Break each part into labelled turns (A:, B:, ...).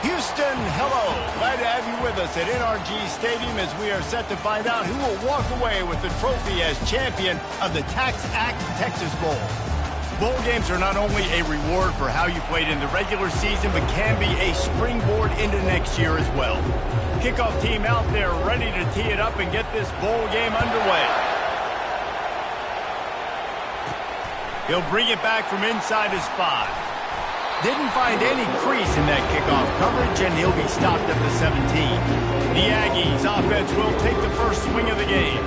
A: Houston, hello. Glad to have you with us at NRG Stadium as we are set to find out who will walk away with the trophy as champion of the Tax Act Texas Bowl. Bowl games are not only a reward for how you played in the regular season, but can be a springboard into next year as well. Kickoff team out there ready to tee it up and get this bowl game underway. He'll bring it back from inside his 5. Didn't find any crease in that kickoff coverage, and he'll be stopped at the 17. The Aggies offense will take the first swing of the game.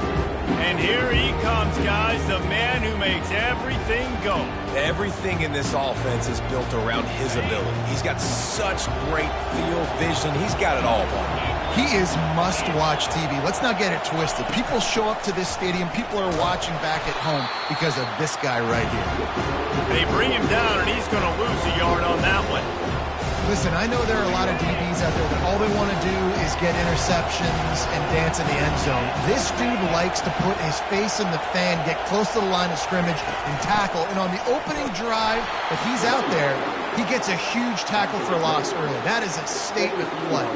A: And here he comes, guys, the man who makes everything go.
B: Everything in this offense is built around his ability. He's got such great field vision. He's got it all.
C: He is must-watch TV. Let's not get it twisted. People show up to this stadium. People are watching back at home because of this guy right here.
A: They bring him down, and he's going to lose a yard on that one.
C: Listen, I know there are a lot of DBs out there that all they want to do is get interceptions and dance in the end zone. This dude likes to put his face in the fan, get close to the line of scrimmage, and tackle. And on the opening drive that he's out there, he gets a huge tackle for loss early. That is a statement play.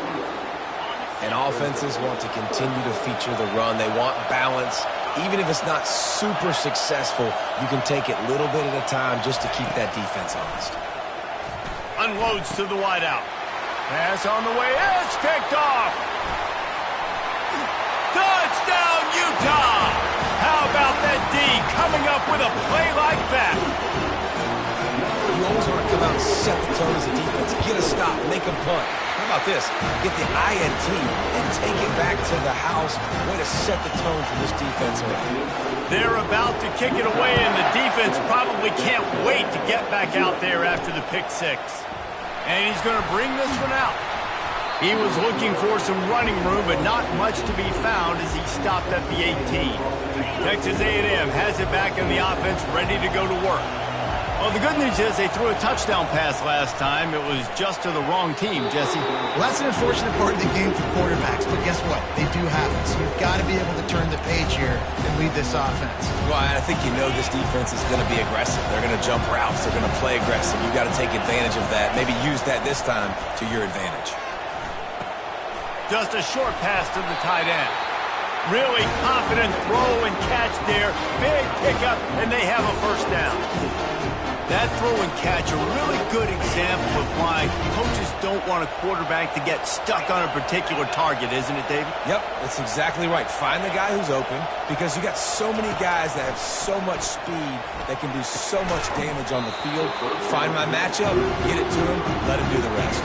B: And offenses want to continue to feature the run. They want balance. Even if it's not super successful, you can take it little bit at a time just to keep that defense honest.
A: Unloads to the wideout. Pass on the way. It's picked off. Touchdown, Utah! How about that D coming up with a play like that?
B: You always want to come out and set the tone as a defense. Get a stop, make a punt. How about this? Get the INT and take it back to the house. Way to set the tone for this defense.
A: They're about to kick it away, and the defense probably can't wait to get back out there after the pick 6. And he's going to bring this one out. He was looking for some running room, but not much to be found as he stopped at the 18. Texas A&M has it back in the offense, ready to go to work. Well, the good news is they threw a touchdown pass last time. It was just to the wrong team, Jesse.
C: Well, that's an unfortunate part of the game for quarterbacks, but guess what? They do happen. So you've got to be able to turn the page here and lead this offense.
B: Well, I think you know this defense is going to be aggressive. They're going to jump routes. They're going to play aggressive. You've got to take advantage of that. Maybe use that this time to your advantage.
A: Just a short pass to the tight end. Really confident throw and catch there. Big pickup, and they have a first down. That throw and catch, a really good example of why coaches don't want a quarterback to get stuck on a particular target, isn't it, David?
B: Yep, that's exactly right. Find the guy who's open because you got so many guys that have so much speed that can do so much damage on the field. Find my matchup, get it to him, let him do the rest.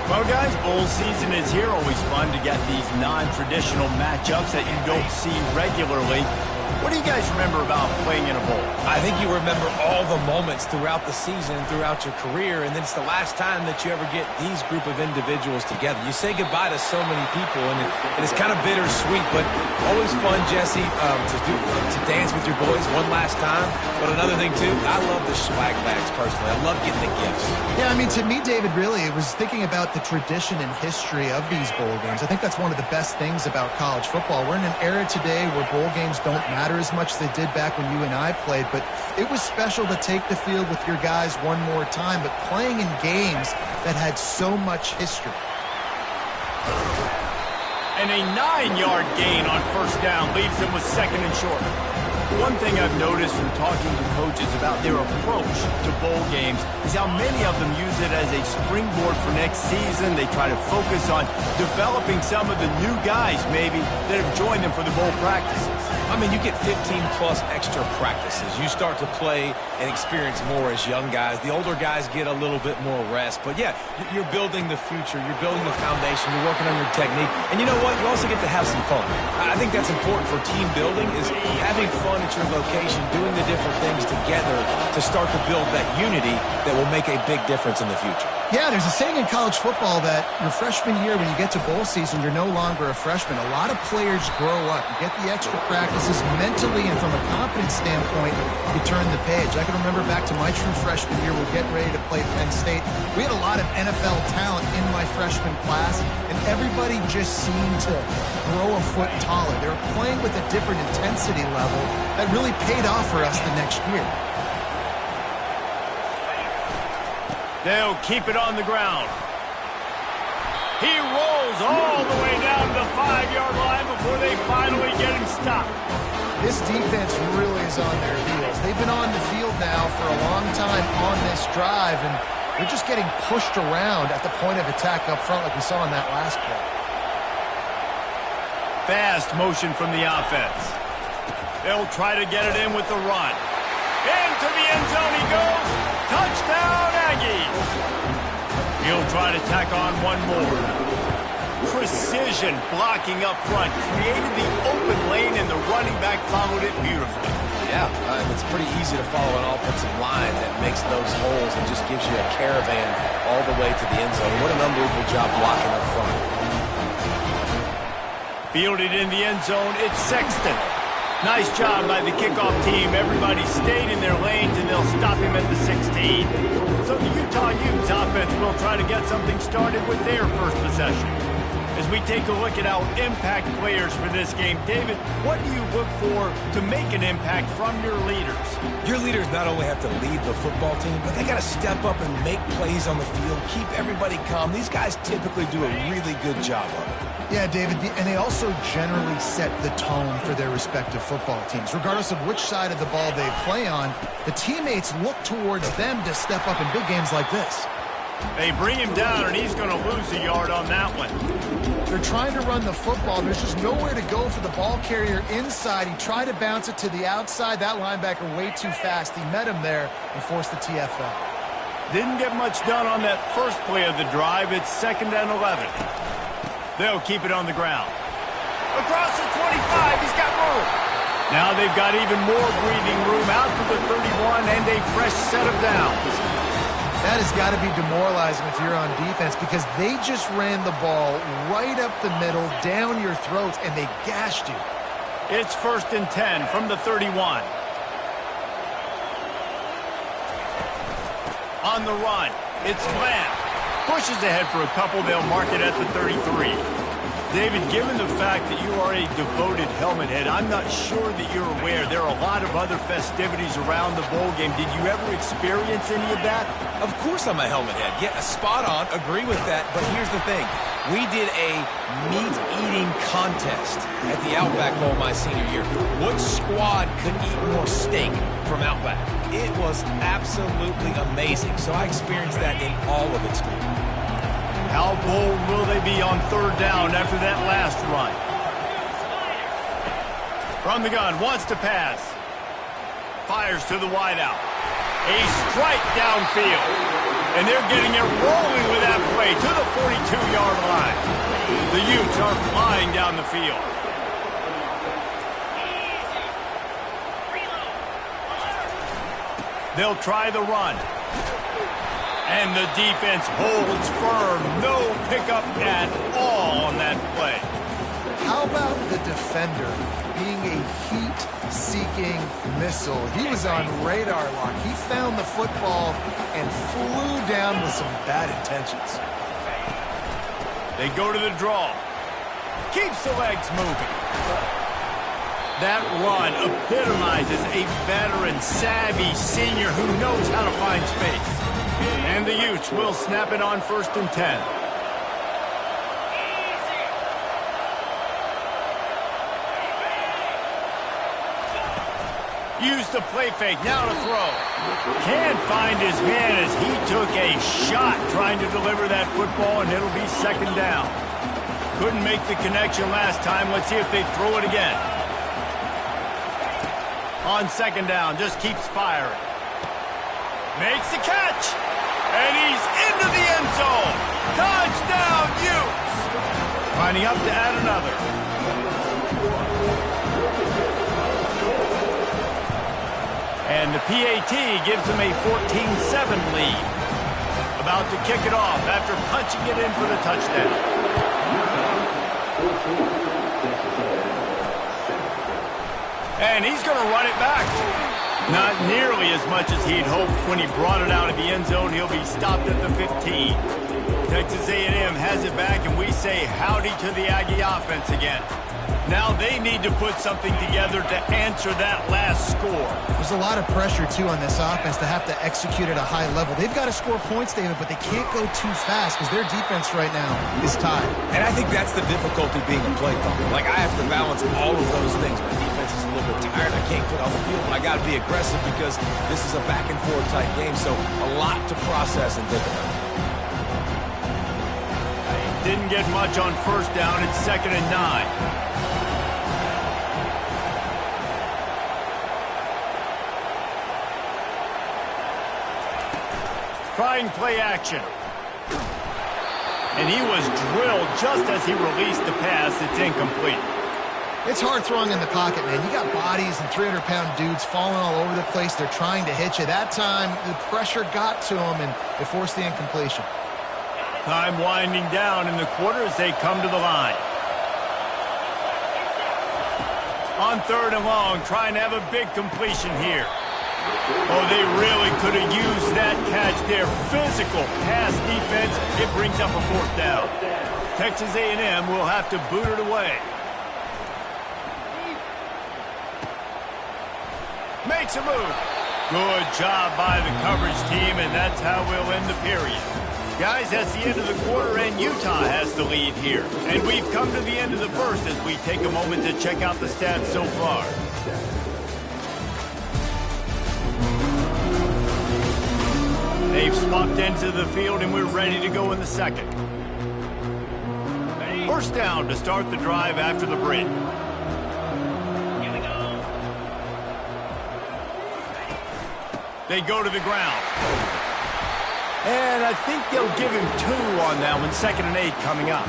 A: Well, guys, bowl season is here. Always fun to get these non-traditional matchups that you don't see regularly. What do you guys remember about playing in a bowl?
B: I think you remember all the moments throughout the season, throughout your career, and then it's the last time that you ever get these group of individuals together. You say goodbye to so many people, and it's kind of bittersweet, but always fun, Jesse, to dance with your boys one last time. But another thing, too, I love the swag bags personally. I love getting the gifts.
C: Yeah, I mean, to me, David, really, it was thinking about the tradition and history of these bowl games. I think that's one of the best things about college football. We're in an era today where bowl games don't matter as much as they did back when you and I played, but it was special to take the field with your guys one more time, but playing in games that had so much history.
A: And a 9-yard gain on first down leaves them with second and short. One thing I've noticed from talking to coaches about their approach to bowl games is how many of them use it as a springboard for next season. They try to focus on developing some of the new guys, maybe, that have joined them for the bowl practices.
B: I mean, you get 15-plus extra practices. You start to play and experience more as young guys. The older guys get a little bit more rest. But, yeah, you're building the future. You're building the foundation. You're working on your technique. And you know what? You also get to have some fun. I think that's important for team building is having fun at your location, doing the different things together to start to build that unity that will make a big difference in the future.
C: Yeah, there's a saying in college football that your freshman year, when you get to bowl season, you're no longer a freshman. A lot of players grow up. You get the extra practices mentally, and from a confidence standpoint, you turn the page. I can remember back to my true freshman year, we're getting ready to play Penn State. We had a lot of NFL talent in my freshman class, and everybody just seemed to grow a foot taller. They were playing with a different intensity level that really paid off for us the next year.
A: They'll keep it on the ground. He rolls all the way down to the 5-yard line before they finally get him stopped.
C: This defense really is on their heels. They've been on the field now for a long time on this drive, and they're just getting pushed around at the point of attack up front like we saw in that last play.
A: Fast motion from the offense. They'll try to get it in with the run. Into the end zone he goes. Touchdown, Aggies. He'll try to tack on one more. Precision blocking up front. Created the open lane, and the running back followed it beautifully.
B: Yeah, it's pretty easy to follow an offensive line that makes those holes and just gives you a caravan all the way to the end zone. What an unbelievable job blocking up front.
A: Fielded in the end zone, it's Sexton. Nice job by the kickoff team. Everybody stayed in their lanes, and they'll stop him at the 16. So the Utah Utes offense will try to get something started with their first possession. As we take a look at our impact players for this game, David, what do you look for to make an impact from your leaders?
B: Your leaders not only have to lead the football team, but they got to step up and make plays on the field, keep everybody calm. These guys typically do a really good job of it.
C: Yeah, David, and they also generally set the tone for their respective football teams. Regardless of which side of the ball they play on, the teammates look towards them to step up in big games like this.
A: They bring him down, and he's going to lose a yard on that one.
C: They're trying to run the football. There's just nowhere to go for the ball carrier inside. He tried to bounce it to the outside. That linebacker way too fast. He met him there and forced the TFL.
A: Didn't get much done on that first play of the drive. It's 2nd and 11. They'll keep it on the ground. Across the 25, he's got room. Now they've got even more breathing room out to the 31 and a fresh set of downs.
C: That has got to be demoralizing if you're on defense because they just ran the ball right up the middle, down your throats, and they gashed you.
A: It's 1st and 10 from the 31. On the run, it's Lamb. Pushes ahead for a couple. They'll mark it at the 33. David, given the fact that you are a devoted helmet head, I'm not sure that you're aware there are a lot of other festivities around the bowl game. Did you ever experience any of that?
B: Of course I'm a helmet head. Yeah, spot on. Agree with that. But here's the thing. We did a meat-eating contest at the Outback Bowl my senior year. What squad could eat more steak from Outback? It was absolutely amazing. So I experienced that in all of its glory.
A: How bold will they be on 3rd down after that last run? From the gun, wants to pass. Fires to the wideout. A strike downfield. And they're getting it rolling with that play to the 42-yard line. The Utes are flying down the field. They'll try the run. And the defense holds firm. No pickup at all on that play.
C: How about the defender being a heat-seeking missile? He was on radar lock. He found the football and flew down with some bad intentions.
A: They go to the draw. Keeps the legs moving. That run epitomizes a veteran, savvy senior who knows how to find space. And the Utes will snap it on 1st and 10. Use the play fake, now to throw. Can't find his man as he took a shot trying to deliver that football, and it'll be 2nd down. Couldn't make the connection last time. Let's see if they throw it again. On 2nd down, just keeps firing. Makes the catch. And he's into the end zone. Touchdown, Utes. Lining up to add another. And the PAT gives them a 14-7 lead. About to kick it off after punching it in for the touchdown. And he's going to run it back. Not nearly as much as he'd hoped when he brought it out of the end zone. He'll be stopped at the 15. Texas A&M has it back, and we say howdy to the Aggie offense again. Now they need to put something together to answer that last score.
C: There's a lot of pressure, too, on this offense to have to execute at a high level. They've got to score points, David, but they can't go too fast because their defense right now is tied.
B: And I think that's the difficulty being a play caller. Like, I have to balance all of those things. My defense is a little bit tired. I can't put on the field, but I got to be aggressive because this is a back-and-forth type game, so a lot to process and think about.
A: Didn't get much on first down. It's 2nd and 9. Trying play action. And he was drilled just as he released the pass. It's incomplete.
C: It's hard throwing in the pocket, man. You got bodies and 300-pound dudes falling all over the place. They're trying to hit you. That time, the pressure got to them, and it forced the incompletion.
A: Time winding down in the quarter as they come to the line. On 3rd and long, trying to have a big completion here. Oh, they really could have used that catch there. Physical pass defense. It brings up a 4th down. Texas A&M will have to boot it away. Makes a move. Good job by the coverage team, and that's how we'll end the period. Guys, that's the end of the quarter, and Utah has the lead here. And we've come to the end of the first as we take a moment to check out the stats so far. They've swapped into the field, and we're ready to go in the second. First down to start the drive after the break. They go to the ground. And I think they'll give him 2 on that one. 2nd and 8 coming up.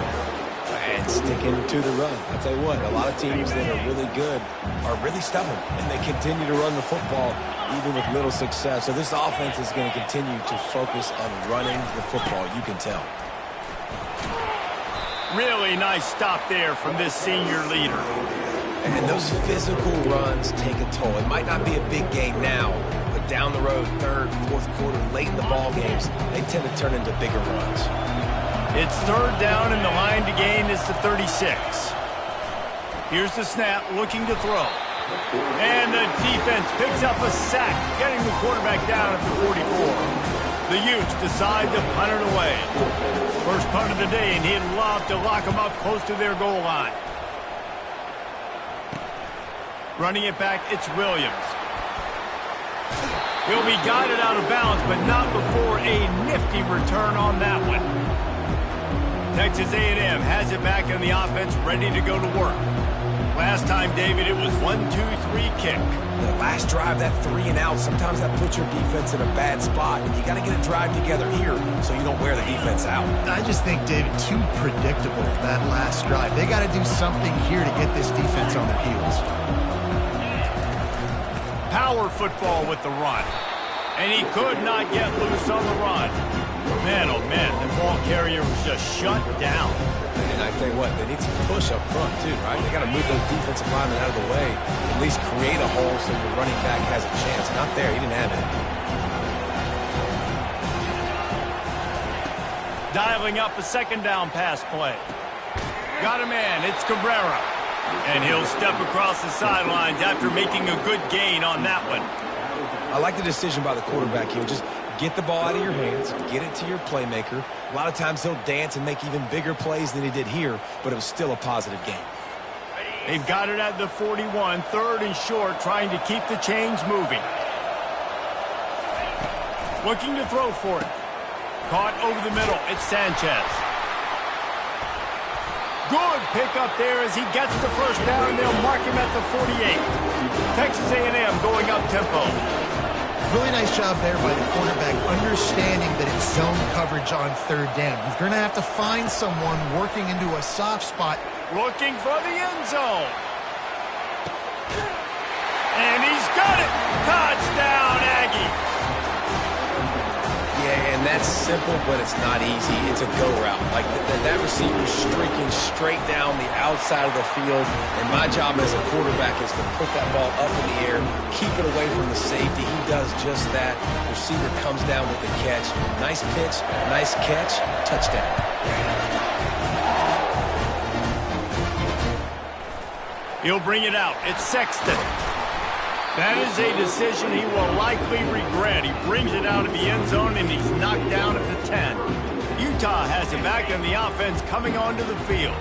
B: And sticking to the run. I'll tell you what, a lot of teams that are really good are really stubborn, and they continue to run the football even with little success. So this offense is going to continue to focus on running the football, you can tell.
A: Really nice stop there from this senior leader.
B: And those physical runs take a toll. It might not be a big game now, but down the road, 3rd, 4th quarter, late in the ball games, they tend to turn into bigger runs.
A: It's 3rd down, and the line to gain is the 36. Here's the snap, looking to throw. And the defense picks up a sack, getting the quarterback down at the 44. The Utes decide to punt it away. First punt of the day, and he'd love to lock them up close to their goal line. Running it back, it's Williams. He'll be guided out of bounds, but not before a nifty return on that one. Texas A&M has it back in the offense, ready to go to work. Last time, David, it was 1-2-3 kick.
B: The last drive, that 3 and out, sometimes that puts your defense in a bad spot, and you got to get a drive together here so you don't wear the defense out.
C: I just think, David, too predictable, that last drive. They got to do something here to get this defense on their heels.
A: Power football with the run. And he could not get loose on the run. Man, oh man, the ball carrier was just shut down.
B: And I tell you what, they need some push up front too, right? They got to move those defensive linemen out of the way, at least create a hole so your running back has a chance. Not there, he didn't have it.
A: Dialing up a 2nd down pass play. Got a man, it's Cabrera. And he'll step across the sidelines after making a good gain on that one.
B: I like the decision by the quarterback here. Just get the ball out of your hands, get it to your playmaker. A lot of times he'll dance and make even bigger plays than he did here, but it was still a positive game.
A: They've got it at the 41, 3rd and short, trying to keep the chains moving. Looking to throw for it. Caught over the middle, it's Sanchez. Good pickup there as he gets the first down. They'll mark him at the 48. Texas A&M going up tempo.
C: Really nice job there by the quarterback, understanding that it's zone coverage on 3rd down. He's going to have to find someone working into a soft spot.
A: Looking for the end zone. And he's got it. Touchdown, Aggie.
B: Yeah, and that's simple, but it's not easy. It's a go route. Like that receiver streaking straight down the outside of the field, and my job as a quarterback is to put that ball up in the air, keep it away from the safety. He does just that. Receiver comes down with the catch. Nice pitch, nice catch, touchdown.
A: He'll bring it out. It's Sexton. That is a decision he will likely regret. He brings it out of the end zone, and he's knocked down at the 10. Utah has it back, and the offense coming onto the field.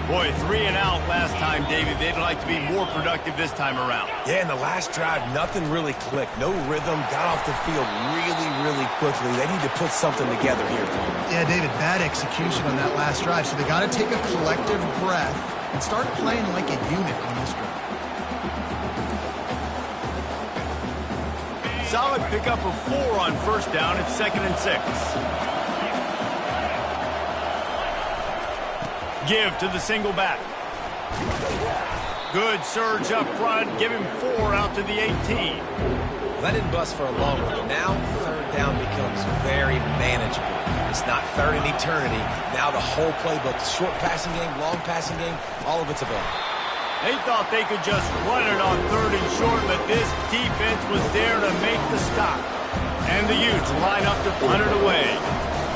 A: Boy, 3 and out last time, David. They'd like to be more productive this time around.
B: Yeah, in the last drive, nothing really clicked. No rhythm, got off the field really, really quickly. They need to put something together here.
C: Yeah, David, bad execution on that last drive. So they got to take a collective breath and start playing like a unit on this drive.
A: Solid pickup of 4 on first down. It's 2nd and 6. Give to the single back. Good surge up front. Give him 4 out to the 18.
B: That didn't bust for a long one. Now, third down becomes very manageable. It's not third in eternity. Now the whole playbook, short passing game, long passing game, all of it's available.
A: They thought they could just run it on 3rd and short, but this defense was there to make the stop. And the Utes line up to punt it away.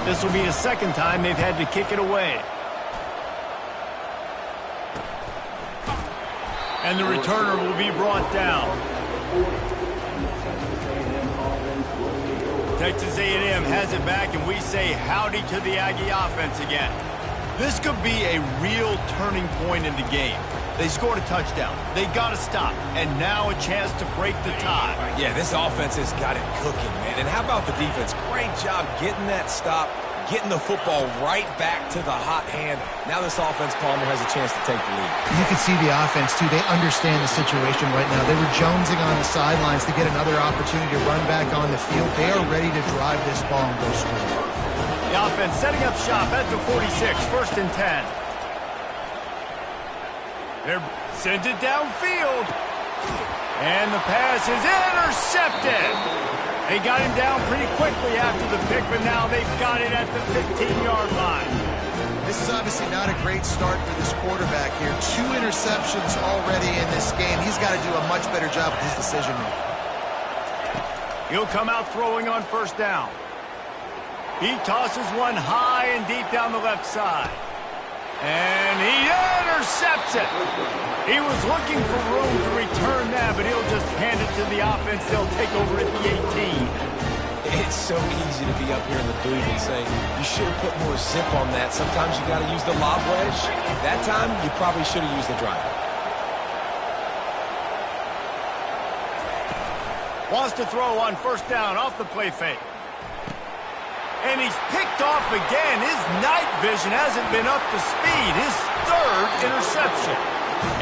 A: This will be the 2nd time they've had to kick it away. And the returner will be brought down. Texas A&M has it back, and we say howdy to the Aggie offense again. This could be a real turning point in the game. They scored a touchdown. They got to stop. And now a chance to break the tie.
B: Yeah, this offense has got it cooking, man. And how about the defense? Great job getting that stop, getting the football right back to the hot hand. Now this offense, Palmer, has a chance to take the lead.
C: You can see the offense, too. They understand the situation right now. They were jonesing on the sidelines to get another opportunity to run back on the field. They are ready to drive this ball and go score.
A: The offense setting up shop at the 46, 1st and 10. They send it downfield. And the pass is intercepted. They got him down pretty quickly after the pick, but now they've got it at the 15-yard line.
C: This is obviously not a great start for this quarterback here. 2 interceptions already in this game. He's got to do a much better job with his decision-making.
A: He'll come out throwing on 1st down. He tosses one high and deep down the left side. And he intercepts it. He was looking for room to return that, but he'll just hand it to the offense. They'll take over at the 18.
B: It's so easy to be up here in the booth and say, you should have put more zip on that. Sometimes you got to use the lob wedge. That time, you probably should have used the driver.
A: Wants to throw on 1st down off the play fake. And he's picked off again. His night vision hasn't been up to speed. His 3rd interception.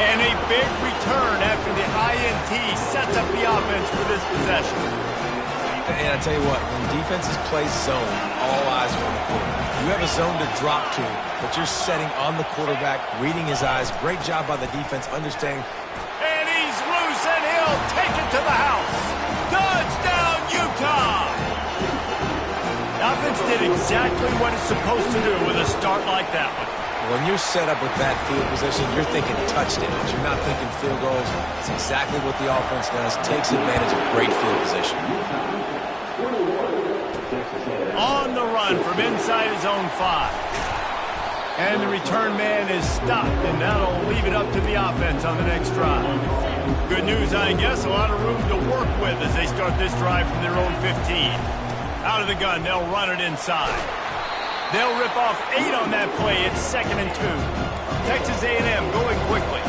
A: And a big return after the INT sets up the offense for this possession.
B: And I tell you what, when defenses play zone, all eyes are on the quarterback. You have a zone to drop to, but you're setting on the quarterback, reading his eyes. Great job by the defense, understanding.
A: And he's loose, and he'll take it to the house. Touchdown, Utah! The offense did exactly what it's supposed to do with a start like that one.
B: When you're set up with that field position, you're thinking touchdowns. You're not thinking field goals. It's exactly what the offense does. Takes advantage of great field position.
A: On the run from inside his own 5. And the return man is stopped, and that'll leave it up to the offense on the next drive. Good news, I guess. A lot of room to work with as they start this drive from their own 15. Out of the gun, they'll run it inside. They'll rip off 8 on that play. It's 2nd and 2. Texas A&M going quickly.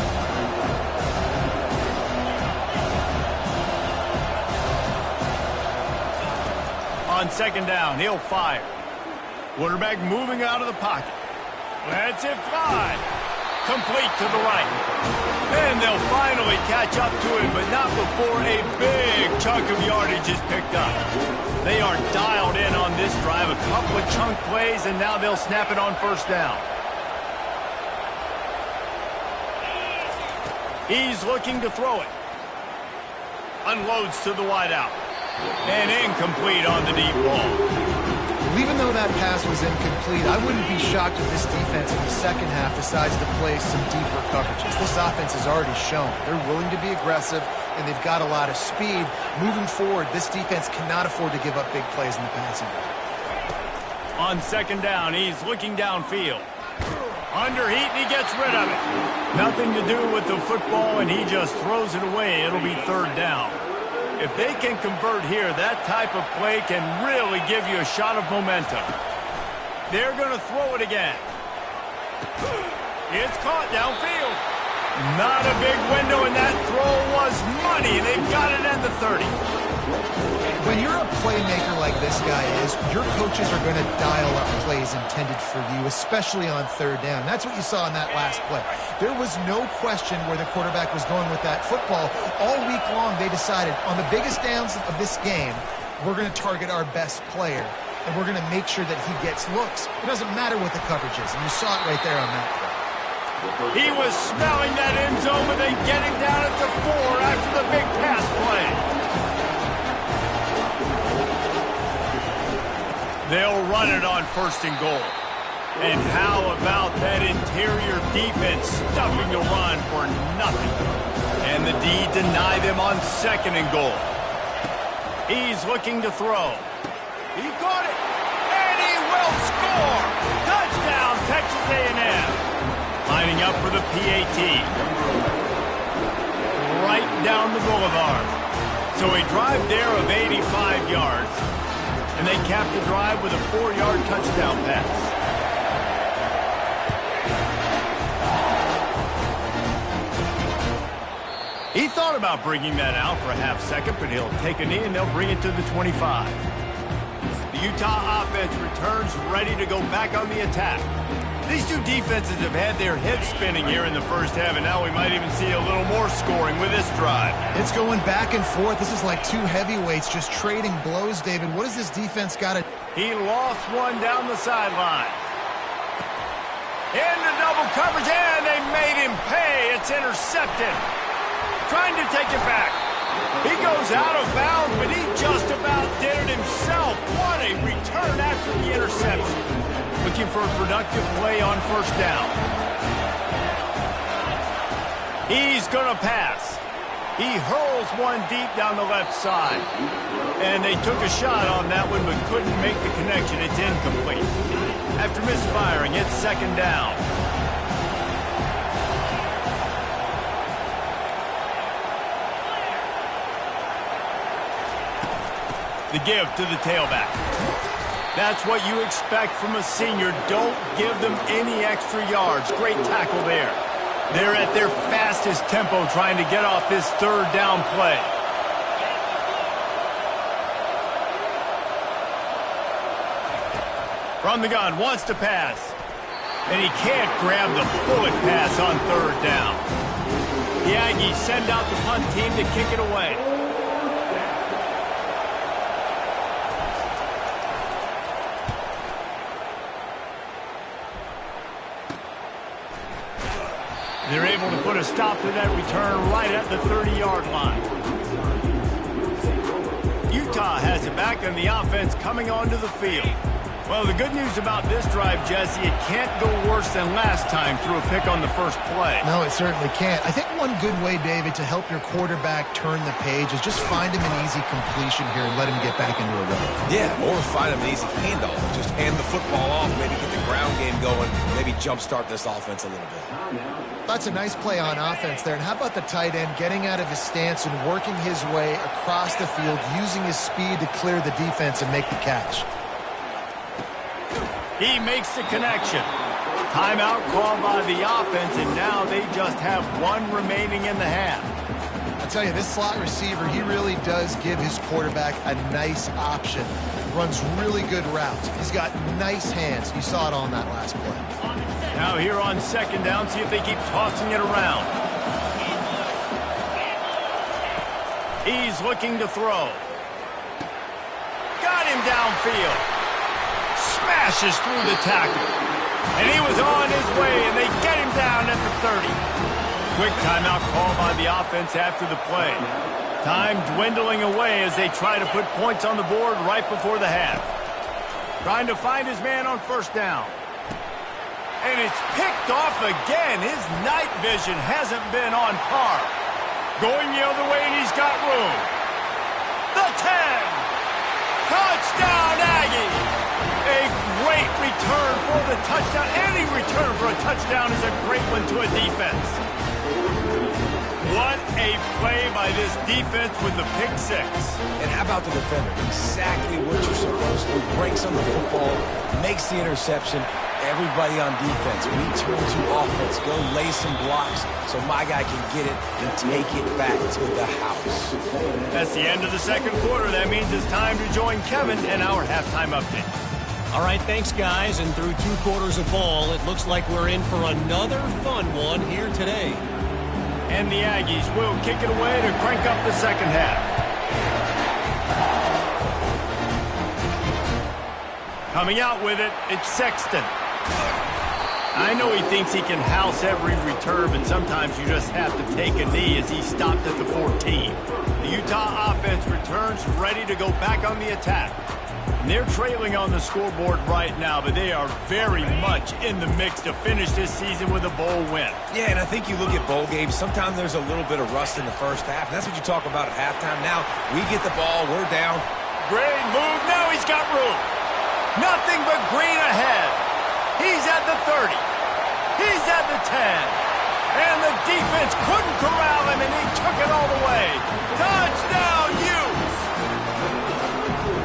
A: On 2nd down, he'll fire. Quarterback moving out of the pocket. Lets it fly. Complete to the right. And they'll finally catch up to him, but not before a big chunk of yardage is picked up. They are dialed in on this drive. A couple of chunk plays, and now they'll snap it on 1st down. He's looking to throw it. Unloads to the wideout. And incomplete on the deep ball.
C: Well, even though that pass was incomplete, I wouldn't be shocked if this defense in the 2nd half decides to play some deeper coverages. This offense has already shown they're willing to be aggressive, and they've got a lot of speed. Moving forward, this defense cannot afford to give up big plays in the passing game.
A: On 2nd down, he's looking downfield. Underheat, and he gets rid of it. Nothing to do with the football, and he just throws it away. It'll be third down. If they can convert here, that type of play can really give you a shot of momentum. They're going to throw it again. It's caught downfield. Not a big window, and that throw was money. They've got it at the 30.
C: When you're a playmaker like this guy is, your coaches are going to dial up plays intended for you, especially on third down. That's what you saw in that last play. There was no question where the quarterback was going with that football. All week long, they decided on the biggest downs of this game, we're going to target our best player, and we're going to make sure that he gets looks. It doesn't matter what the coverage is, and you saw it right there on that play.
A: He was smelling that end zone, but they get him down at the 4 after the big pass play. They'll run it on 1st and goal. And how about that interior defense stuffing the run for nothing? And the D deny them on 2nd and goal. He's looking to throw. He caught it, and he will score! Touchdown, Texas A&M. Lining up for the PAT. Right down the boulevard. So a drive there of 85 yards. And they cap the drive with a 4-yard touchdown pass. He thought about bringing that out for a half second, but he'll take a knee and they'll bring it to the 25. The Utah offense returns ready to go back on the attack. These two defenses have had their heads spinning here in the first half, and now we might even see a little more scoring with this drive.
C: It's going back and forth. This is like two heavyweights just trading blows, David. What does this defense got to...
A: He lost one down the sideline. Into double coverage, and they made him pay. It's intercepted. Trying to take it back. He goes out of bounds, but he just about did it himself. What a return after the interception. Looking for a productive play on 1st down. He's going to pass. He hurls one deep down the left side. And they took a shot on that one, but couldn't make the connection. It's incomplete. After misfiring, it's 2nd down. The give to the tailback. That's what you expect from a senior. Don't give them any extra yards. Great tackle there. They're at their fastest tempo trying to get off this 3rd down play. From the gun, wants to pass. And he can't grab the bullet pass on 3rd down. The Aggies send out the punt team to kick it away. They're able to put a stop to that return right at the 30-yard line. Utah has it back, and the offense coming onto the field. Well, the good news about this drive, Jesse, it can't go worse than last time through a pick on the first play.
C: No, it certainly can't. I think one good way, David, to help your quarterback turn the page is just find him an easy completion here and let him get back into a rhythm.
B: Yeah, or find him an easy handoff. Just hand the football off, maybe get the ground game going, maybe jumpstart this offense a little bit.
C: That's a nice play on offense there. And how about the tight end getting out of his stance and working his way across the field, using his speed to clear the defense and make the catch.
A: He makes the connection. Timeout called by the offense, and now they just have one remaining in the half.
C: I tell you, this slot receiver, he really does give his quarterback a nice option. Runs really good routes. He's got nice hands. You saw it on that last play.
A: Now here on 2nd down, see if they keep tossing it around. He's looking to throw. Got him downfield. Smashes through the tackle. And he was on his way, and they get him down at the 30. Quick timeout call by the offense after the play. Time dwindling away as they try to put points on the board right before the half. Trying to find his man on 1st down. And it's picked off again. His night vision hasn't been on par. Going the other way, and he's got room. The 10. Touchdown, Aggies. A great return for the touchdown. Any return for a touchdown is a great one to a defense. What a play by this defense with the pick six.
B: And how about the defender? Exactly what you're supposed to do. Breaks on the football, makes the interception. Everybody on defense, return to offense. Go lay some blocks so my guy can get it and take it back to the house.
A: That's the end of the second quarter. That means it's time to join Kevin in our halftime update.
D: All right, thanks, guys. And through 2 quarters of ball, it looks like we're in for another fun one here today.
A: And the Aggies will kick it away to crank up the second half. Coming out with it, it's Sexton. I know he thinks he can house every return, but sometimes you just have to take a knee as he stopped at the 14. The Utah offense returns ready to go back on the attack. And they're trailing on the scoreboard right now, but they are very much in the mix to finish this season with a bowl win.
B: Yeah, and I think you look at bowl games, sometimes there's a little bit of rust in the first half, and that's what you talk about at halftime. Now, we get the ball, we're down.
A: Great move, now he's got room. Nothing but green ahead. He's at the 30. He's at the 10. And the defense couldn't corral him, and he took it all the way. Touchdown, Utes!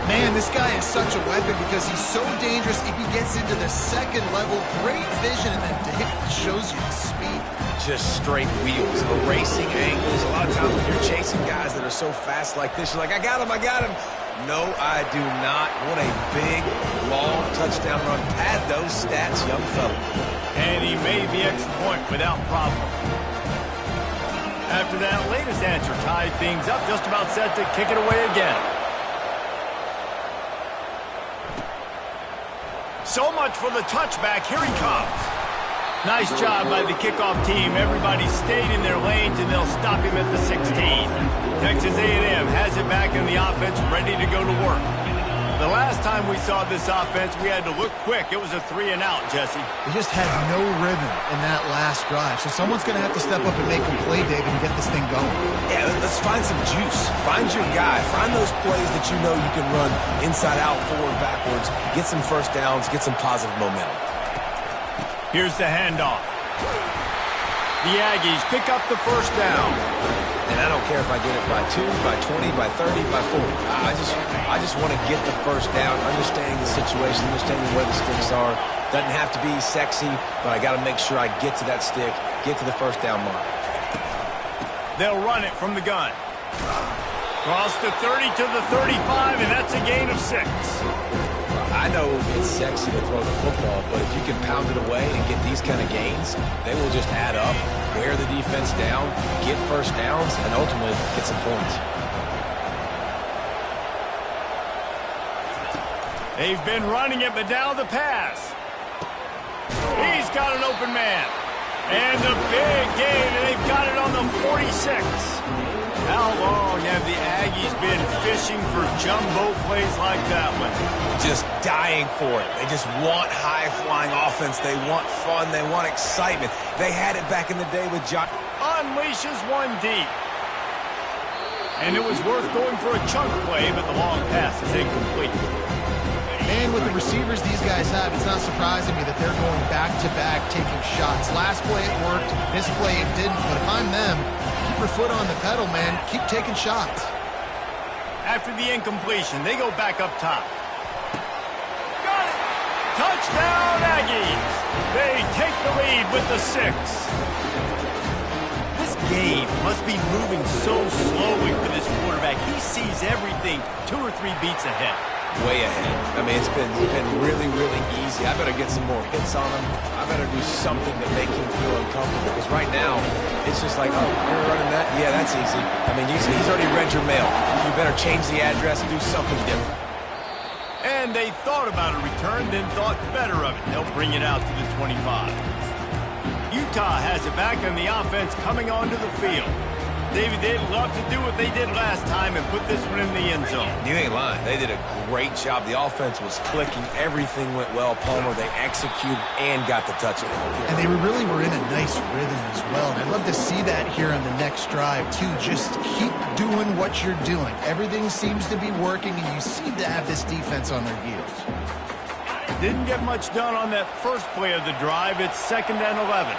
C: Man, this guy is such a weapon because he's so dangerous. If he gets into the second level, great vision, and then it shows you the speed.
B: Just straight wheels, erasing angles. A lot of times when you're chasing guys that are so fast like this, you're like, I got him, I got him. No, I do not. What a big, long touchdown run. Pad those stats, young fella.
A: And he made the extra point without problem. After that latest answer tied things up, just about set to kick it away again. So much for the touchback. Here he comes. Nice job by the kickoff team. Everybody stayed in their lanes, and they'll stop him at the 16. Texas A&M has it back in the offense, ready to go to work. The last time we saw this offense, we had to look quick. It was a 3-and-out, Jesse.
C: They just had no rhythm in that last drive. So someone's going to have to step up and make a play, David, and get this thing going.
B: Yeah, let's find some juice. Find your guy. Find those plays that you know you can run inside out, forward, backwards. Get some first downs. Get some positive momentum.
A: Here's the handoff. The Aggies pick up the first down.
B: And I don't care if I get it by 2, by 20, by 30, by 40. I just want to get the first down, understanding the situation, understanding where the sticks are. Doesn't have to be sexy, but I got to make sure I get to that stick, get to the first down mark.
A: They'll run it from the gun. Cross the 30 to the 35, and that's a gain of 6.
B: I know it's sexy to throw the football, but if you can pound it away and get these kind of gains, they will just add up, wear the defense down, get first downs, and ultimately get some points.
A: They've been running it, but now the pass. He's got an open man. And a big gain, and they've got it on the 46. How long have the Aggies been fishing for jumbo plays like that one?
B: Just dying for it. They just want high-flying offense. They want fun. They want excitement. They had it back in the day with John.
A: Unleashes one deep. And it was worth going for a chunk play, but the long pass is incomplete.
C: And with the receivers these guys have, it's not surprising me that they're going back-to-back taking shots. Last play it worked, this play it didn't, but if I'm them, keep your foot on the pedal, man. Keep taking shots.
A: After the incompletion, they go back up top. Got it! Touchdown, Aggies! They take the lead with the 6. This game must be moving so slowly for this quarterback. He sees everything 2 or 3 beats ahead.
B: Way ahead. I mean, it's been really, really easy. I better get some more hits on him. I better do something to make him feel uncomfortable. Because right now, it's just like, oh, you're running that? Yeah, that's easy. I mean, he's already read your mail. You better change the address and do something different.
A: And they thought about a return, then thought better of it. They'll bring it out to the 25. Utah has it back, and the offense coming onto the field. David, they'd love to do what they did last time and put this one in the end zone.
B: You ain't lying. They did a great job. The offense was clicking. Everything went well, Palmer. They executed and got the touchdown.
C: And they really were in a nice rhythm as well. And I'd love to see that here on the next drive, too. Just keep doing what you're doing. Everything seems to be working, and you seem to have this defense on their heels.
A: Didn't get much done on that first play of the drive. It's 2nd and 11.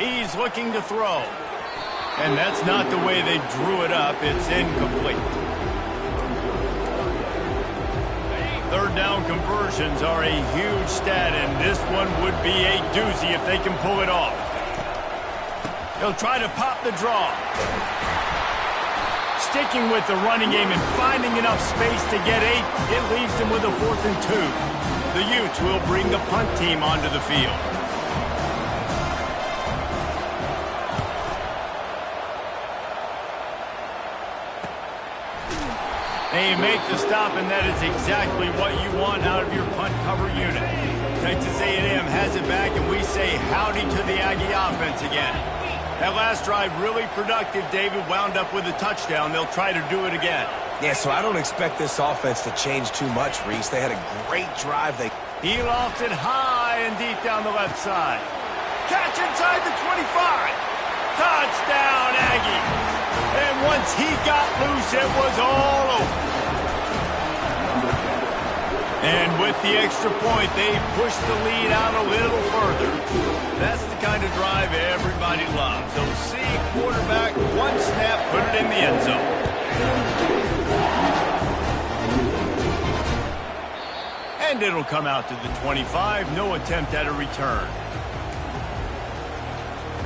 A: He's looking to throw. And that's not the way they drew it up. It's incomplete. 3rd down conversions are a huge stat, and this one would be a doozy if they can pull it off. He'll try to pop the draw. Sticking with the running game and finding enough space to get 8, it leaves them with a 4th and 2. The Utes will bring the punt team onto the field. They make the stop, and that is exactly what you want out of your punt cover unit. Texas A&M has it back, and we say howdy to the Aggie offense again. That last drive really productive. David wound up with a touchdown. They'll try to do it again.
B: Yeah, so I don't expect this offense to change too much, Reese. They had a great drive.
A: He lofts it high and deep down the left side. Catch inside the 25. Touchdown, Aggies. And once he got loose, it was all over. And with the extra point, they pushed the lead out a little further. That's the kind of drive everybody loves. So see quarterback, one snap, put it in the end zone. And it'll come out to the 25. No attempt at a return.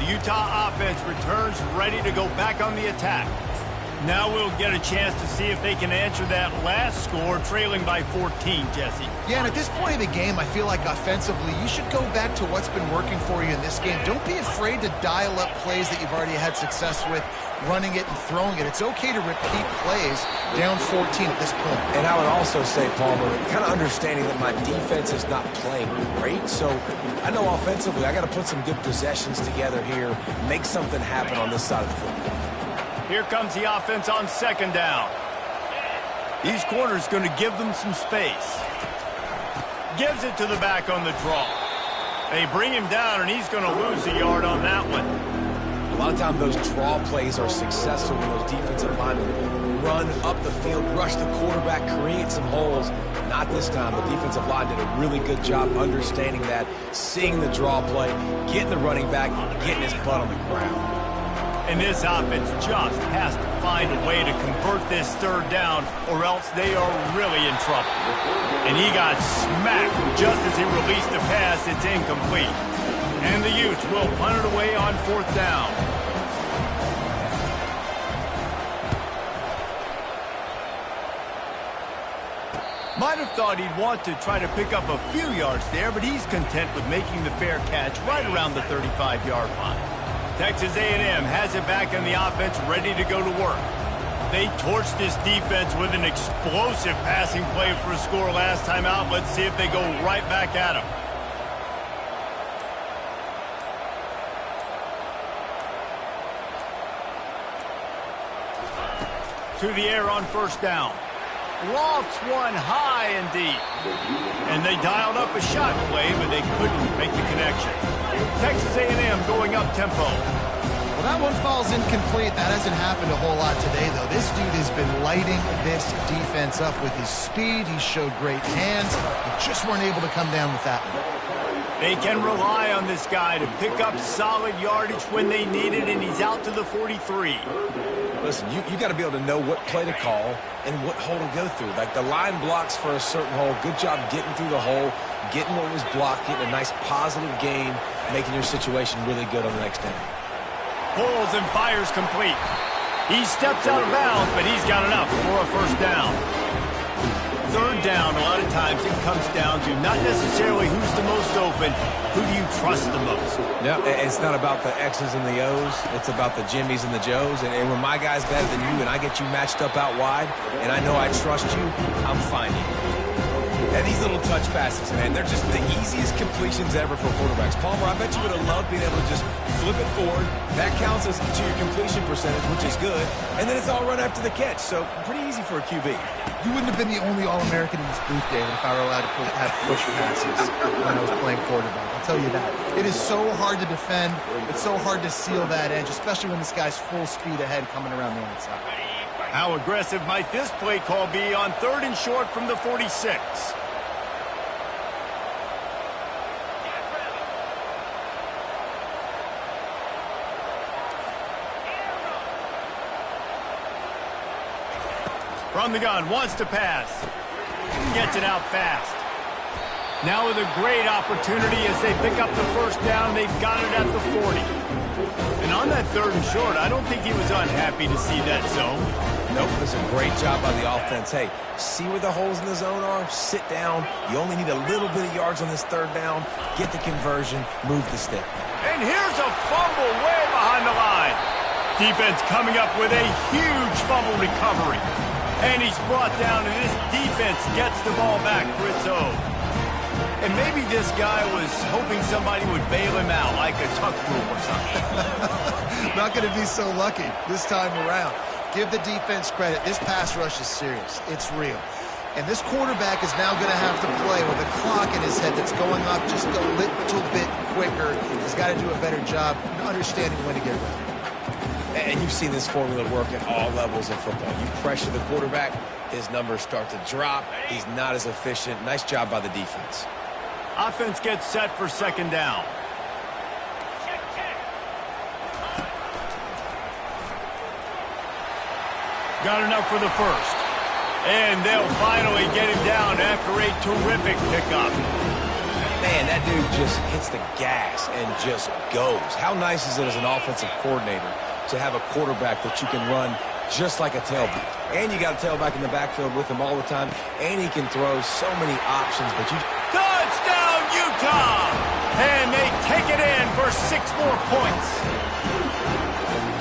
A: The Utah offense returns ready to go back on the attack. Now we'll get a chance to see if they can answer that last score, trailing by 14, Jesse.
C: Yeah, and at this point of the game, I feel like offensively, you should go back to what's been working for you in this game. Don't be afraid to dial up plays that you've already had success with, running it and throwing it. It's okay to repeat plays down 14 at this point.
B: And I would also say, Palmer, kind of understanding that my defense is not playing great, so I know offensively I got to put some good possessions together here, make something happen on this side of the football.
A: Here comes the offense on 2nd down. These corners going to give them some space. Gives it to the back on the draw. They bring him down, and he's going to lose a yard on that one.
B: A lot of times those draw plays are successful when those defensive linemen run up the field, rush the quarterback, create some holes. Not this time. The defensive line did a really good job understanding that, seeing the draw play, getting the running back, getting his butt on the ground.
A: And this offense just has to find a way to convert this 3rd down, or else they are really in trouble. And he got smacked just as he released the pass. It's incomplete. And the Utes will punt it away on 4th down. Might have thought he'd want to try to pick up a few yards there, but he's content with making the fair catch right around the 35-yard line. Texas A&M has it back on the offense, ready to go to work. They torched this defense with an explosive passing play for a score last time out. Let's see if they go right back at him. To the air on 1st down. Lofts one high and deep. And they dialed up a shot play, but they couldn't make the connection. Texas A&M going up tempo.
C: Well, that one falls incomplete. That hasn't happened a whole lot today, though. This dude has been lighting this defense up with his speed. He showed great hands. They just weren't able to come down with that one.
A: They can rely on this guy to pick up solid yardage when they need it, and he's out to the 43.
B: Listen, you got to be able to know what play to call and what hole to go through. Like the line blocks for a certain hole. Good job getting through the hole, getting what was blocked, getting a nice positive gain, making your situation really good on the next down.
A: Pulls and fires complete. He steps out of bounds, but he's got enough for a 1st down. 3rd down, a lot of times it comes down to not necessarily who's the most open, who do you trust the most?
B: No, it's not about the X's and the O's. It's about the Jimmies and the Joes. And when my guy's better than you and I get you matched up out wide and I know I trust you, I'm finding you. And these little touch passes, man, they're just the easiest completions ever for quarterbacks. Palmer, I bet you would have loved being able to just flip it forward. That counts as to your completion percentage, which is good. And then it's all run after the catch, so pretty easy for a QB.
C: You wouldn't have been the only All-American in this booth, David, if I were allowed to have push passes when I was playing quarterback. I'll tell you that. It is so hard to defend. It's so hard to seal that edge, especially when this guy's full speed ahead coming around the outside.
A: How aggressive might this play call be on 3rd and short from the 46? From the gun, wants to pass. Gets it out fast. Now with a great opportunity as they pick up the first down. They've got it at the 40. And on that 3rd and short, I don't think he was unhappy to see that zone.
B: Nope, it was a great job by the offense. Hey, see where the holes in the zone are? Sit down. You only need a little bit of yards on this 3rd down. Get the conversion. Move the stick.
A: And here's a fumble way behind the line. Defense coming up with a huge fumble recovery. And he's brought down, and this defense gets the ball back for its own. And maybe this guy was hoping somebody would bail him out, like a tuck rule or something.
C: Not going to be so lucky this time around. Give the defense credit. This pass rush is serious. It's real. And this quarterback is now going to have to play with a clock in his head that's going up just a little bit quicker. He's got to do a better job understanding when to get ready.
B: And you've seen this formula work at all levels of football. You pressure the quarterback, his numbers start to drop. He's not as efficient. Nice job by the defense.
A: Offense gets set for 2nd down. Got enough for the first. And they'll finally get him down after a terrific pickup.
B: Man, that dude just hits the gas and just goes. How nice is it as an offensive coordinator to have a quarterback that you can run just like a tailback? And you got a tailback in the backfield with him all the time, and he can throw so many options. But you
A: Touchdown, Utah! And they take it in for 6 more points.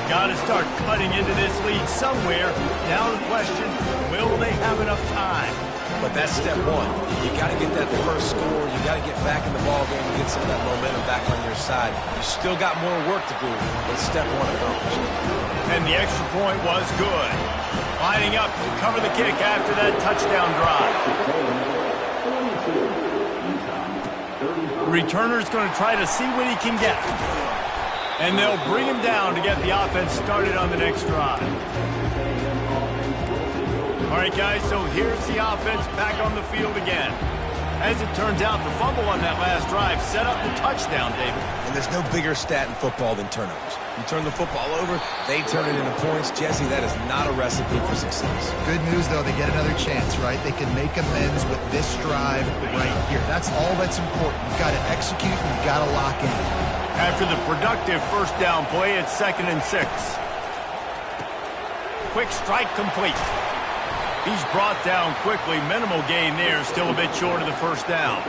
A: Got to start cutting into this lead somewhere. Now the question, will they have enough time?
B: But that's step one. You got to get that first score. You got to get back in the ball game and get some of that momentum back on your side. You still got more work to do, but step one accomplished.
A: And the extra point was good. Lining up to cover the kick after that touchdown drive. The returner's going to try to see what he can get. And they'll bring him down to get the offense started on the next drive. All right, guys, so here's the offense back on the field again. As it turns out, the fumble on that last drive set up the touchdown, David.
B: And there's no bigger stat in football than turnovers. You turn the football over, they turn it into points. Jesse, that is not a recipe for success.
C: Good news, though, they get another chance, right? They can make amends with this drive right here. That's all that's important. You've got to execute and you've got to lock in.
A: After the productive first down play, it's 2nd and 6. Quick strike complete. He's brought down quickly. Minimal gain there. Still a bit short of the first down.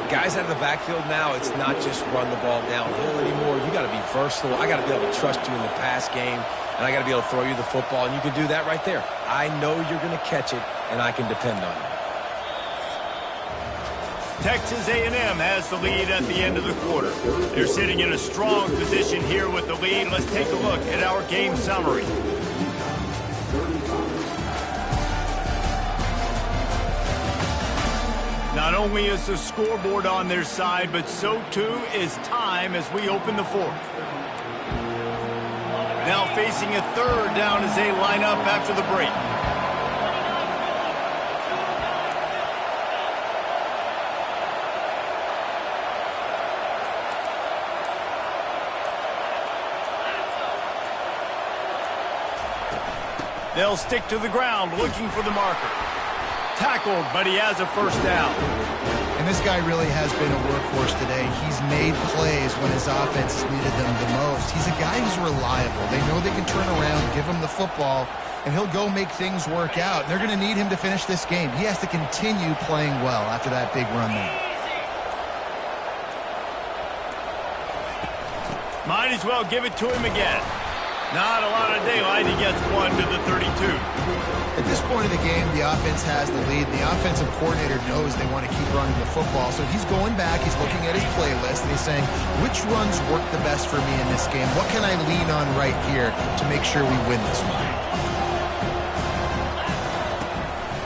B: Guys out of the backfield now, it's not just run the ball downhill anymore. You got to be versatile. I got to be able to trust you in the pass game, and I got to be able to throw you the football, and you can do that right there. I know you're going to catch it, and I can depend on you.
A: Texas A&M has the lead at the end of the quarter. They're sitting in a strong position here with the lead. Let's take a look at our game summary. Not only is the scoreboard on their side, but so too is time as we open the 4th. Now facing a 3rd down as they line up after the break. They'll stick to the ground looking for the marker. Tackled, but he has a first down.
C: And this guy really has been a workhorse today. He's made plays when his offense needed them the most. He's a guy who's reliable. They know they can turn around, give him the football, and he'll go make things work out. And they're going to need him to finish this game. He has to continue playing well after that big run there.
A: Might as well give it to him again. Not a lot of daylight. He gets 1 to the 32.
C: At this point of the game, the offense has the lead. The offensive coordinator knows they want to keep running the football. So he's going back, he's looking at his playlist, and he's saying, which runs work the best for me in this game? What can I lean on right here to make sure we win this one?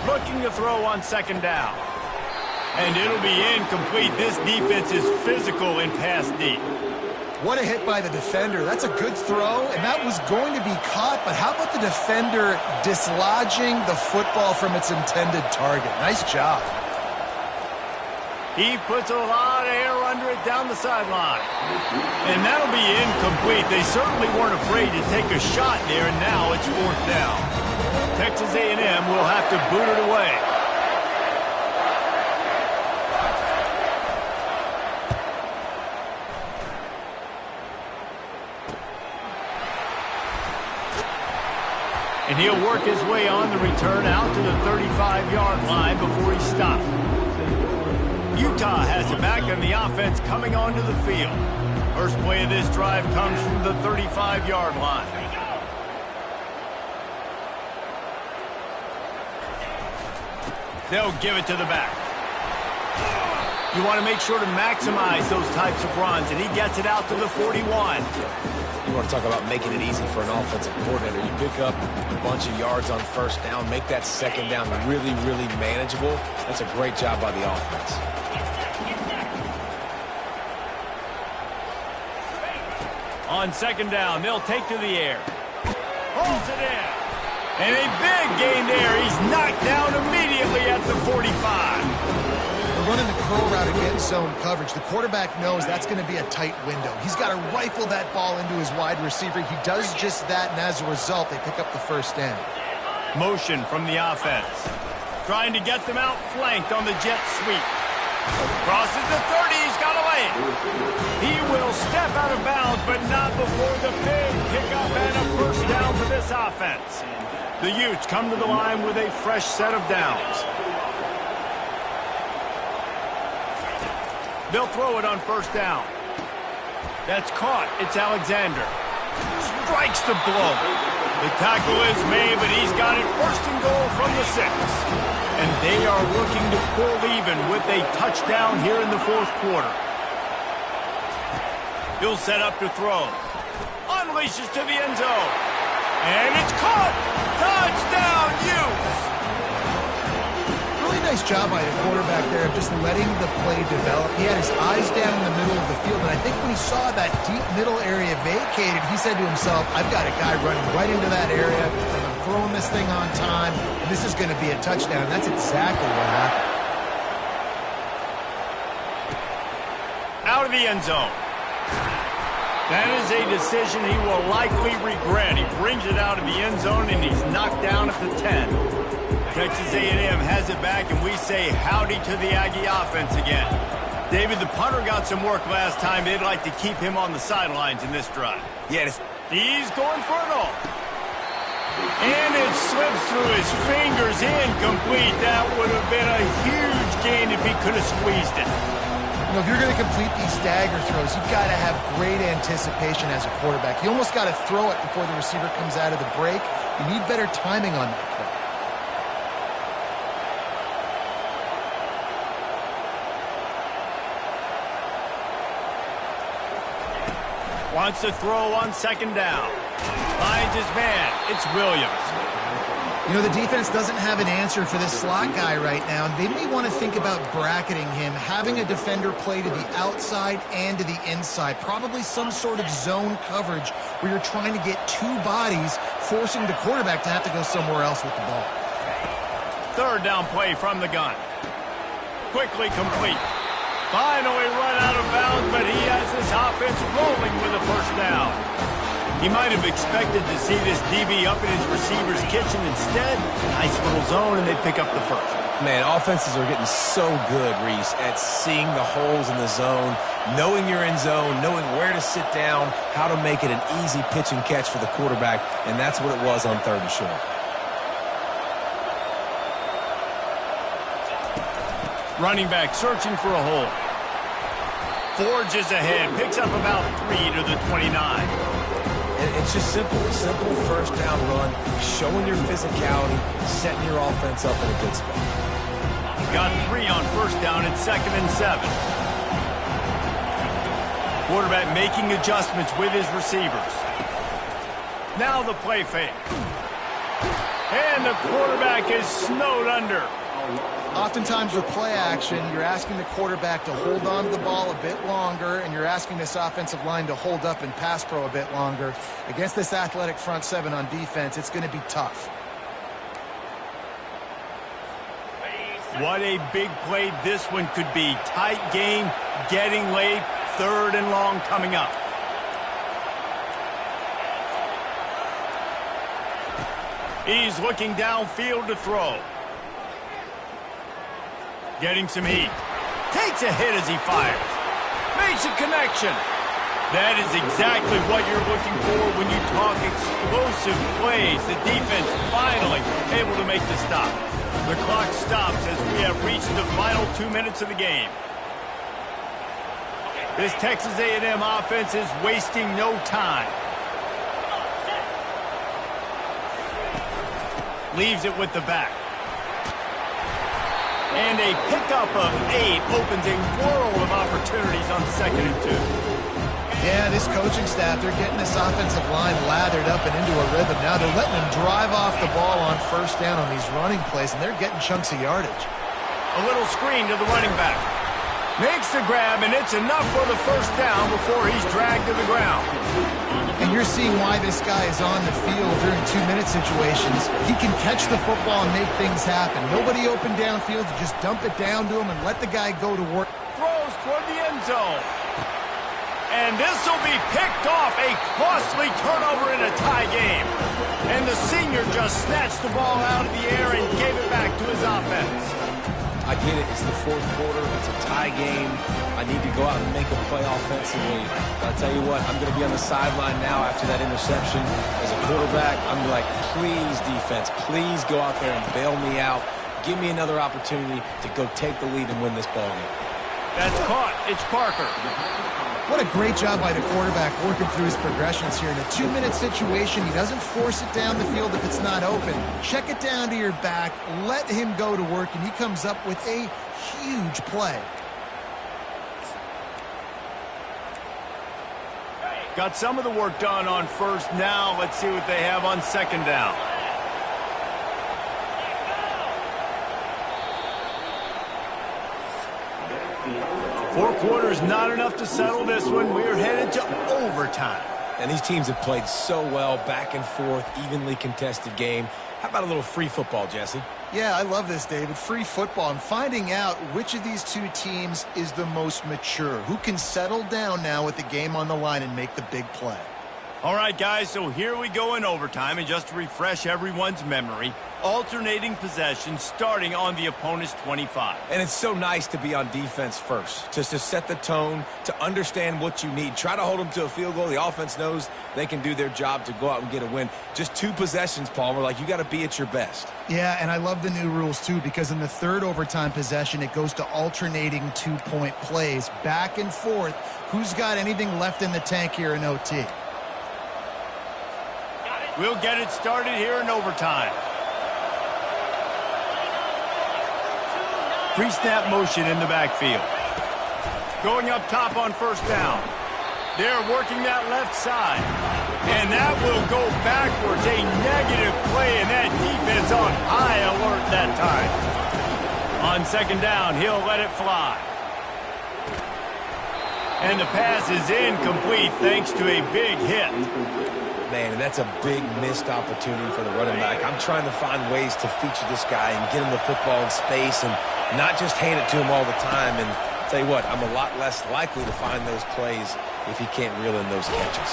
A: Looking to throw on 2nd down. And it'll be incomplete. This defense is physical in pass deep.
C: What a hit by the defender. That's a good throw, and that was going to be caught, but how about the defender dislodging the football from its intended target? Nice job.
A: He puts a lot of air under it down the sideline. And that'll be incomplete. They certainly weren't afraid to take a shot there, and now it's 4th down. Texas A&M will have to boot it away. And he'll work his way on the return out to the 35-yard line before he stopped. Utah has it back on the offense coming onto the field. First play of this drive comes from the 35-yard line. They'll give it to the back. You want to make sure to maximize those types of runs, and he gets it out to the 41.
B: You want to talk about making it easy for an offensive coordinator. You pick up a bunch of yards on first down, make that second down really, really manageable. That's a great job by the offense.
A: On second down, they'll take to the air. Holds it in. And a big gain there. He's knocked down immediately at the 45.
C: They're running the curl route against zone coverage. The quarterback knows that's going to be a tight window. He's got to rifle that ball into his wide receiver. He does just that, and as a result, they pick up the first down.
A: Motion from the offense. Trying to get them outflanked on the jet sweep. Crosses the 30. He's got to lay it. He will step out of bounds, but not before the big pickup and a first down for this offense. The Utes come to the line with a fresh set of downs. They'll throw it on first down. That's caught. It's Alexander. Strikes the blow. The tackle is made, but he's got it first and goal from the 6. And they are looking to pull even with a touchdown here in the 4th quarter. He'll set up to throw. Unleashes to the end zone. And it's caught. Touchdown, Utes.
C: Really nice job by the quarterback there of just letting the play develop. He had his eyes down in the middle of the field, and I think when he saw that deep middle area vacated, he said to himself, I've got a guy running right into that area. I'm throwing this thing on time, and this is going to be a touchdown. That's exactly what happened.
A: Out of the end zone. That is a decision he will likely regret. He brings it out of the end zone, and he's knocked down at the 10. Texas A&M has it back, and we say howdy to the Aggie offense again. David, the punter got some work last time. They'd like to keep him on the sidelines in this drive.
B: Yes.
A: He's going for it all. And it slips through his fingers, incomplete. That would have been a huge gain if he could have squeezed it.
C: You know, if you're going to complete these stagger throws, you've got to have great anticipation as a quarterback. You almost got to throw it before the receiver comes out of the break. You need better timing on that play.
A: Wants to throw on second down. Finds his man. It's Williams.
C: You know, the defense doesn't have an answer for this slot guy right now. They may want to think about bracketing him, having a defender play to the outside and to the inside. Probably some sort of zone coverage where you're trying to get two bodies, forcing the quarterback to have to go somewhere else with the ball.
A: Third down play from the gun. Quickly complete. Finally run out of bounds, but he has this offense rolling with a first down. He might have expected to see this DB up in his receiver's kitchen. Instead, nice little zone, and they pick up the first.
B: Man, offenses are getting so good, Reese, at seeing the holes in the zone, knowing you're in zone, knowing where to sit down, how to make it an easy pitch and catch for the quarterback, and that's what it was on third and short.
A: Running back searching for a hole. Forges ahead, picks up about 3 to the 29.
B: And it's just simple first down run, showing your physicality, setting your offense up in a good spot.
A: Got 3 on first down at 2nd and 7. Quarterback making adjustments with his receivers. Now the play fake. And the quarterback is snowed under.
C: Oftentimes with play action, you're asking the quarterback to hold on to the ball a bit longer, and you're asking this offensive line to hold up and pass pro a bit longer. Against this athletic front seven on defense, it's going to be tough.
A: What a big play this one could be. Tight game, getting late, 3rd and long coming up. He's looking downfield to throw. Getting some heat. Takes a hit as he fires. Makes a connection. That is exactly what you're looking for when you talk explosive plays. The defense finally able to make the stop. The clock stops as we have reached the final 2 minutes of the game. This Texas A&M offense is wasting no time. Leaves it with the back. And a pickup of 8 opens a world of opportunities on 2nd and 2.
C: Yeah, this coaching staff, they're getting this offensive line lathered up and into a rhythm. Now they're letting them drive off the ball on 1st down on these running plays, and they're getting chunks of yardage.
A: A little screen to the running back. Makes the grab, and it's enough for the 1st down before he's dragged to the ground.
C: And you're seeing why this guy is on the field during 2-minute situations. He can catch the football and make things happen. Nobody open downfield to just dump it down to him and let the guy go to work.
A: Throws toward the end zone. And this will be picked off. A costly turnover in a tie game. And the senior just snatched the ball out of the air and gave it back to his offense.
B: I get it. It's the 4th quarter. It's a tie game. I need to go out and make a play offensively. But I'll tell you what, I'm going to be on the sideline now after that interception. As a quarterback, I'm like, please, defense, please go out there and bail me out. Give me another opportunity to go take the lead and win this ball game.
A: That's caught. It's Parker.
C: What a great job by the quarterback working through his progressions here. In a 2-minute situation, he doesn't force it down the field if it's not open. Check it down to your back, let him go to work, and he comes up with a huge play.
A: Got some of the work done on 1st. Now let's see what they have on 2nd down. Four quarters not enough to settle this one. We're headed to overtime.
B: And these teams have played so well, back and forth, evenly contested game. How about a little free football, Jesse?
C: Yeah, I love this, David. Free football. I'm finding out which of these two teams is the most mature, who can settle down now with the game on the line and make the big play.
A: All right, guys, so here we go in overtime, and just to refresh everyone's memory, alternating possession starting on the opponent's 25.
B: And it's so nice to be on defense first, just to set the tone, to understand what you need. Try to hold them to a field goal. The offense knows they can do their job to go out and get a win. Just 2 possessions, Paul. We're like, you got to be at your best.
C: Yeah, and I love the new rules, too, because in the 3rd overtime possession, it goes to alternating 2-point plays, back and forth. Who's got anything left in the tank here in OT?
A: We'll get it started here in overtime. Pre-snap motion in the backfield. Going up top on 1st down. They're working that left side. And that will go backwards. A negative play, and that defense on high alert that time. On 2nd down, he'll let it fly. And the pass is incomplete thanks to a big hit.
B: Man, and that's a big missed opportunity for the running back. I'm trying to find ways to feature this guy and get him the football in space and not just hand it to him all the time. And tell you what, I'm a lot less likely to find those plays if he can't reel in those catches.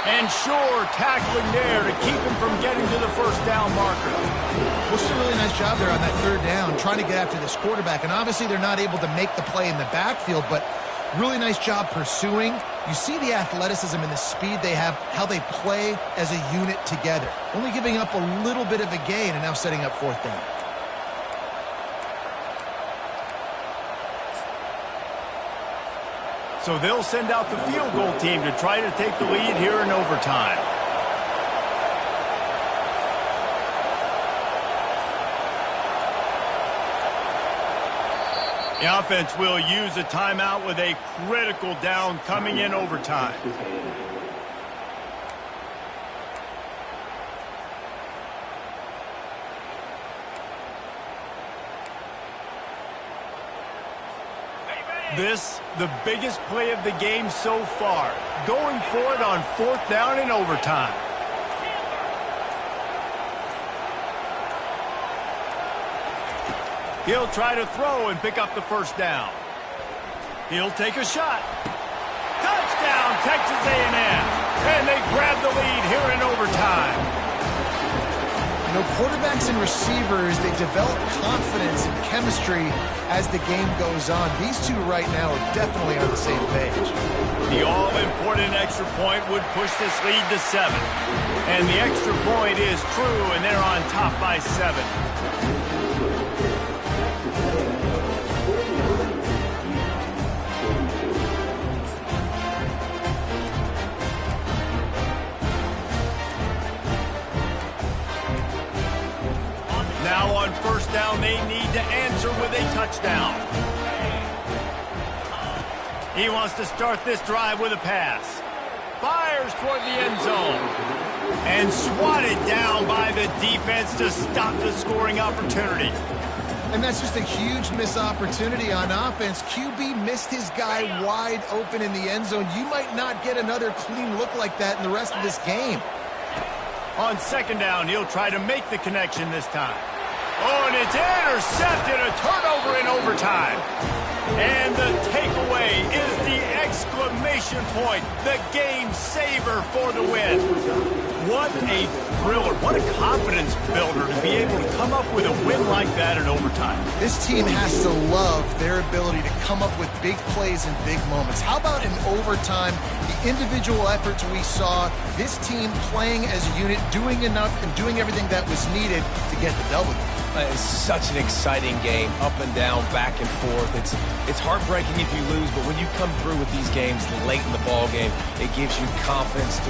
A: And sure, tackling there to keep him from getting to the 1st down marker.
C: Well, it's a really nice job there on that 3rd down, trying to get after this quarterback. And obviously they're not able to make the play in the backfield, but really nice job pursuing. You see the athleticism and the speed they have, how they play as a unit together. Only giving up a little bit of a gain and now setting up 4th down.
A: So they'll send out the field goal team to try to take the lead here in overtime. The offense will use a timeout with a critical down coming in overtime. This, the biggest play of the game so far. Going for it on 4th down in overtime. He'll try to throw and pick up the first down. He'll take a shot. Touchdown, Texas A&M. And they grab the lead here in overtime.
C: You know, quarterbacks and receivers, they develop confidence and chemistry as the game goes on. These two right now are definitely on the same page.
A: The all-important extra point would push this lead to 7. And the extra point is true, and they're on top by 7. Now on 1st down, they need to answer with a touchdown. He wants to start this drive with a pass. Fires toward the end zone. And swatted down by the defense to stop the scoring opportunity.
C: And that's just a huge missed opportunity on offense. QB missed his guy wide open in the end zone. You might not get another clean look like that in the rest of this game.
A: On 2nd down, he'll try to make the connection this time. Oh, and it's intercepted, a turnover in overtime. And the takeaway is the exclamation point, the game saver for the win. What a thriller, what a confidence builder to be able to come up with a win like that in overtime.
C: This team has to love their ability to come up with big plays and big moments. How about in overtime, the individual efforts we saw, this team playing as a unit, doing enough and doing everything that was needed to get the W.
B: It's such an exciting game, up and down, back and forth. It's heartbreaking if you lose, but when you come through with these games late in the ball game, it gives you confidence to